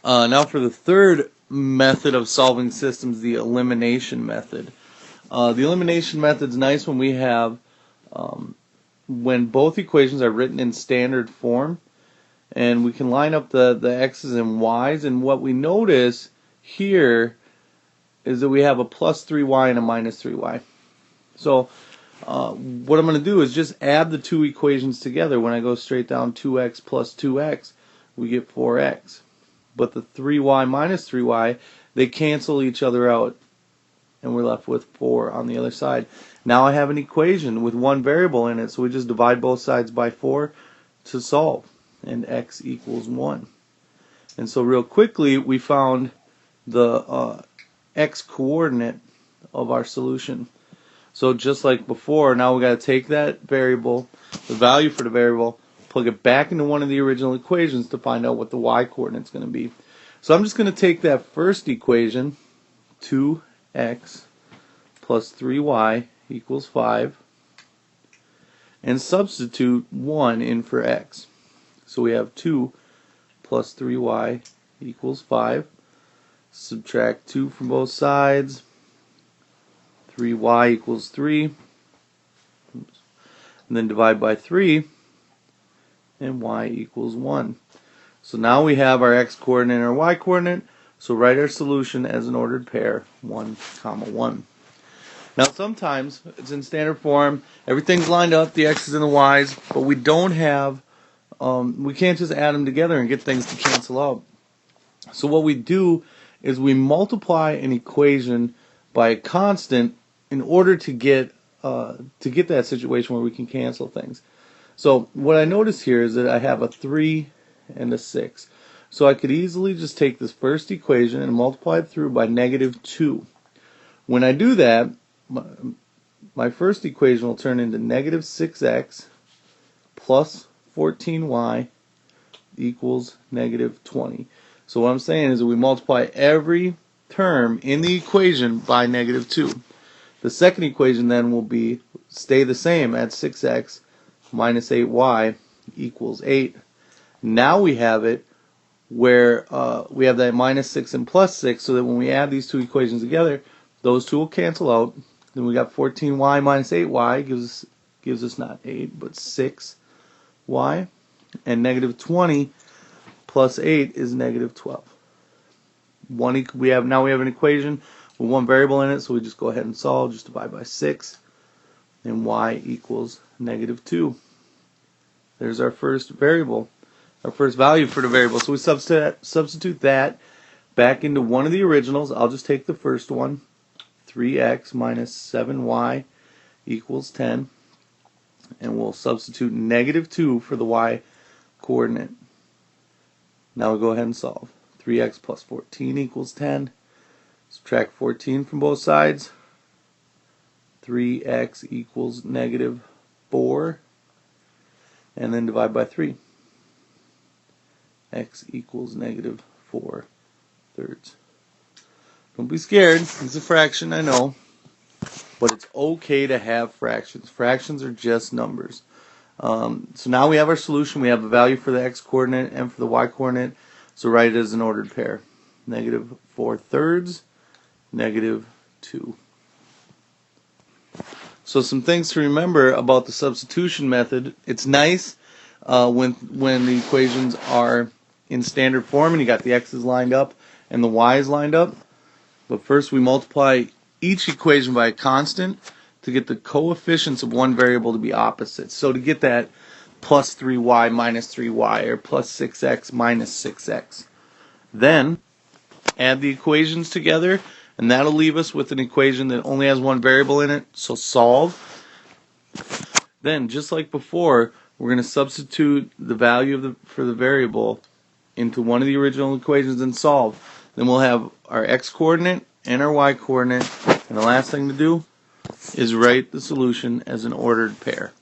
Now for the third method of solving systems, the elimination method. The elimination method is nice when we have when both equations are written in standard form, and we can line up the x's and y's, and what we notice here is that we have a plus 3y and a minus 3y. So what I'm going to do is just add the two equations together. When I go straight down 2x plus 2x, we get 4x. But the 3y minus 3y, they cancel each other out, and we're left with 4 on the other side. Now I have an equation with one variable in it, so we just divide both sides by 4 to solve, and x equals 1. And so real quickly, we found the x coordinate of our solution. So just like before, now we got to take that variable, the value for the variable, plug it back into one of the original equations to find out what the y coordinate is going to be. So I'm just going to take that first equation, 2x plus 3y equals 5, and substitute 1 in for x. So we have 2 plus 3y equals 5. Subtract 2 from both sides. 3y equals 3. And then divide by 3. And y equals 1. So now we have our x coordinate and our y coordinate. So write our solution as an ordered pair, 1, 1. Now sometimes it's in standard form, everything's lined up, the x's and the y's, but we don't have, we can't just add them together and get things to cancel out. So what we do is we multiply an equation by a constant in order to get that situation where we can cancel things. So what I notice here is that I have a 3 and a 6. So I could easily just take this first equation and multiply it through by -2. When I do that, my first equation will turn into -6x plus 14y equals -20. So what I'm saying is that we multiply every term in the equation by -2. The second equation then will stay the same at 6x minus 8y equals 8. Now we have it where we have that -6 and +6, so that when we add these two equations together, those two will cancel out. Then we got 14y minus 8y gives us not 8 but 6y, and -20 plus 8 is -12. Now we have an equation with one variable in it, so we just go ahead and solve. Just divide by 6, and y equals -2. There's our first variable, our first value for the variable. So we substitute that back into one of the originals. I'll just take the first one, 3x minus 7y equals 10, and we'll substitute -2 for the y coordinate. Now we go ahead and solve. 3x plus 14 equals 10. Subtract 14 from both sides. 3x equals -4. And then divide by 3. X equals -4 thirds. Don't be scared. It's a fraction, I know. But it's okay to have fractions. Fractions are just numbers. So now we have our solution. We have a value for the x coordinate and for the y coordinate. So write it as an ordered pair. -4 thirds, -2. So some things to remember about the substitution method. It's nice when the equations are in standard form and you got the x's lined up and the y's lined up. But first we multiply each equation by a constant to get the coefficients of one variable to be opposite. So to get that plus 3y minus 3y or plus 6x minus 6x. Then add the equations together, and that'll leave us with an equation that only has one variable in it, so solve. Then, just like before, we're going to substitute the value for the variable into one of the original equations and solve. Then we'll have our x coordinate and our y coordinate, and the last thing to do is write the solution as an ordered pair.